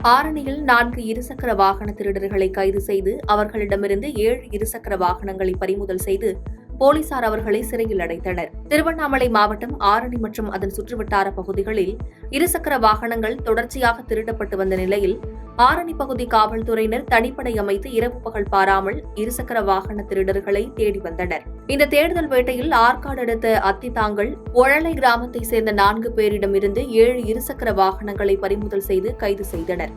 ஆரணியில் 4 இருசக்கர வாகன திருடர்களை கைது செய்து அவர்களிடமிருந்து 7 இருசக்கர வாகனங்களை பறிமுதல் செய்து போலீசார் அவர்களை சிறையில் அடைத்தனர். திருவண்ணாமலை மாவட்டம் ஆரணி மற்றும் அதன் சுற்றுவட்டார பகுதிகளில் இருசக்கர வாகனங்கள் தொடர்ச்சியாக திருடப்பட்டு வந்த நிலையில் ஆரணி பகுதி காவல்துறையினர் தனிப்படை அமைத்து இரவு பகல் பாராமல் இருசக்கர வாகன திருடர்களை தேடி வந்தனர். இந்த தேடுதல் வேட்டையில் ஆற்காடு அடுத்த அத்திதாங்கல் ஒழலை கிராமத்தை சேர்ந்த 4 பேரிடமிருந்து 7 இருசக்கர வாகனங்களை பறிமுதல் செய்து கைது செய்தனர்.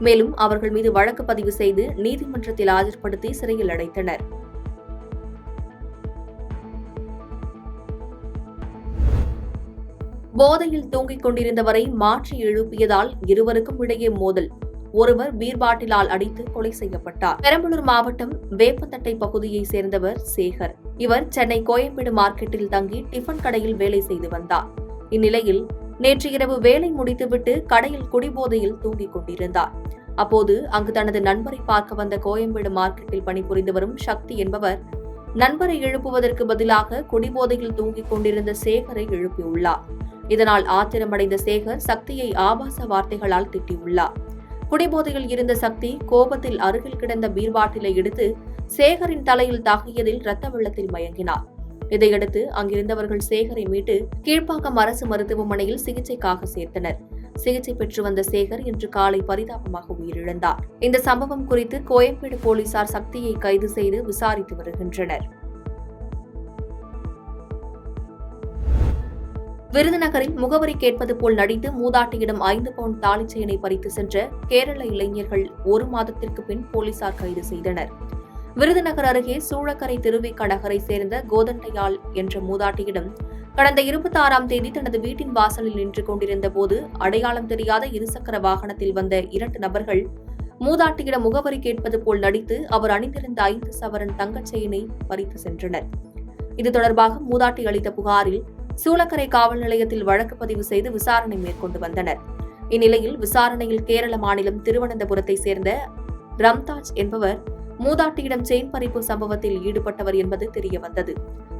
மேலும் அவர்கள் மீது வழக்கு பதிவு செய்து நீதிமன்றத்தில் ஆஜர்படுத்தி சிறையில் அடைத்தனர். போதையில் தூங்கிக் கொண்டிருந்தவரை மாற்றி எழுப்பியதால் இருவருக்கும் இடையே மோதல். ஒருவர் பீர் பாட்டிலால் அடித்து கொலை செய்யப்பட்டார். பெரம்பலூர் மாவட்டம் வேப்பந்தட்டை பகுதியைச் சேர்ந்தவர் சேகர். இவர் சென்னை கோயம்பேடு மார்க்கெட்டில் தங்கி டிஃபன் கடையில் வேலை செய்து வந்தார். இந்நிலையில் நேற்று இரவு வேலை முடித்துவிட்டு கடையில் குடிபோதையில் தூங்கிக் கொண்டிருந்தார். அப்போது அங்கு தனது நண்பரை பார்க்க வந்த கோயம்பேடு மார்க்கெட்டில் பணிபுரிந்து வரும் சக்தி என்பவர் நண்பரை எழுப்புவதற்கு பதிலாக குடிபோதையில் தூங்கிக் கொண்டிருந்த சேகரை எழுப்பியுள்ளார். இதனால் ஆத்திரமடைந்த சேகர் சக்தியை ஆபாச வார்த்தைகளால் திட்டியுள்ளார். குடிபோதையில் இருந்த சக்தி கோபத்தில் அருகில் கிடந்த பீர் பாட்டிலை எடுத்து சேகரின் தலையில் தாக்கியதில் இரத்த வெள்ளத்தில் மயங்கினார். இதையடுத்து அங்கிருந்தவர்கள் சேகரை மீட்டு கீழ்ப்பாக்கம் அரசு மருத்துவமனையில் சிகிச்சைக்காக சேர்த்தனர். சிகிச்சை பெற்று வந்த சேகர் இன்று காலை பரிதாபமாக உயிரிழந்தார். இந்த சம்பவம் குறித்து கோயம்பேடு போலீசார் சக்தியை கைது செய்து விசாரித்து வருகின்றனர். விருதுநகரில் முகவரி கேட்பது போல் நடித்து மூதாட்டியிடம் 5 பவுண்ட் தாலி செயினை பறித்து சென்ற கேரள இளைஞர்கள் 1 மாதத்திற்கு பின் போலீசார் கைது செய்தனர். விருதுநகர் அருகே சூழக்கரை திருவிக நகரை சேர்ந்த கோதண்டையாள் என்ற மூதாட்டியிடம் கடந்த 26ஆம் தேதி தனது வீட்டின் வாசலில் நின்று கொண்டிருந்த போது அடையாளம் தெரியாத இருசக்கர வாகனத்தில் வந்த 2 நபர்கள் மூதாட்டியிடம் முகவரி கேட்பது போல் நடித்து அவர் அணிந்திருந்த 5 சவரன் தங்கச் செயினை பறித்து சென்றனர். இது தொடர்பாக மூதாட்டி அளித்த புகாரில் சூளக்கரை காவல் நிலையத்தில் வழக்கு பதிவு செய்து விசாரணை மேற்கொண்டு வந்தனர். இந்நிலையில் விசாரணையில் கேரள மாநிலம் திருவனந்தபுரத்தை சேர்ந்த ரம்தாஜ் என்பவர் மூதாட்டியிடம் செயின் பறிப்பு சம்பவத்தில் ஈடுபட்டவர் என்பது தெரியவந்தது.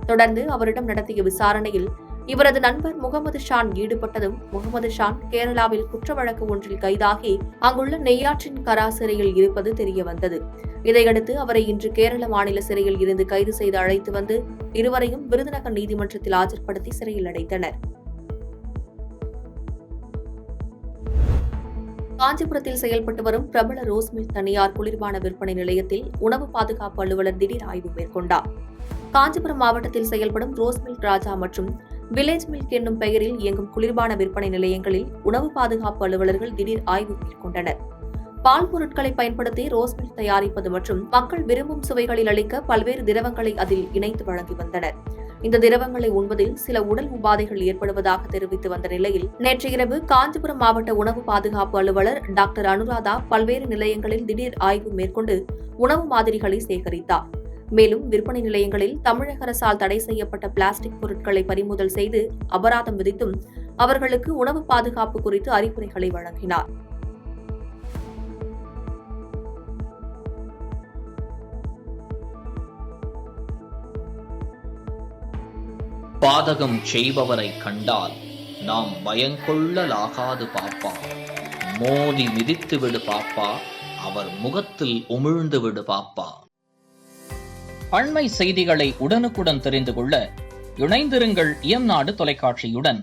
தொடர்ந்து அவரிடம் நடத்திய விசாரணையில் இவரது நண்பர் முகமது ஷான் ஈடுபட்டதும் முகமது ஷான் கேரளாவில் குற்ற வழக்கு ஒன்றில் கைதாகி அங்குள்ள நெய்யாற்றின் கரா சிறையில் இருப்பது தெரியவந்தது. இதையடுத்து அவரை இன்று கேரள மாநில சிறையில் இருந்து கைது செய்து அழைத்து வந்து இருவரையும் விருதுநகர் நீதிமன்றத்தில் ஆஜர்படுத்தி சிறையில் அடைத்தனர். காஞ்சிபுரத்தில் செயல்பட்டு வரும் பிரபல ரோஸ்மில் தனியார் குளிர்பான விற்பனை நிலையத்தில் உணவு பாதுகாப்பு அலுவலர் திடீர் ஆய்வு மேற்கொண்டார். காஞ்சிபுரம் மாவட்டத்தில் செயல்படும் ரோஸ்மில்க் ராஜா மற்றும் வில்லேஜ் மில்க் என்னும் பெயரில் இயங்கும் குளிர்பான விற்பனை நிலையங்களில் உணவு பாதுகாப்பு அலுவலர்கள் திடீர் ஆய்வு மேற்கொண்டனர். பால் பொருட்களை பயன்படுத்தி ரோஸ் மில்க் தயாரிப்பது மற்றும் மக்கள் விரும்பும் சுவைகளில் அளிக்க பல்வேறு திரவங்களை அதில் இணைத்து வழங்கி வந்தனர். இந்த திரவங்களை உண்பதில் சில உடல் உபாதைகள் ஏற்படுவதாக தெரிவித்து வந்த நிலையில் நேற்று இரவு காஞ்சிபுரம் மாவட்ட உணவு பாதுகாப்பு அலுவலர் டாக்டர் அனுராதா பல்வேறு நிலையங்களில் திடீர் ஆய்வு மேற்கொண்டு உணவு மாதிரிகளை சேகரித்தார். மேலும் விற்பனை நிலையங்களில் தமிழக அரசால் தடை செய்யப்பட்ட பிளாஸ்டிக் பொருட்களை பறிமுதல் செய்து அபராதம் விதித்தும் அவர்களுக்கு உணவு பாதுகாப்பு குறித்து அறிவுரைகளை வழங்கினார். பாதகம் செய்பவரை கண்டால் நாம் பயங்கொள்ளலாகாது பாப்பா. மோதி மிதித்து விடு பாப்பா, அவர் முகத்தில் உமிழ்ந்து விடு பாப்பா. அண்மை செய்திகளை உடனுக்குடன் தெரிந்து கொள்ள இணைந்திருங்கள் இயம்நாடு தொலைக்காட்சியுடன்.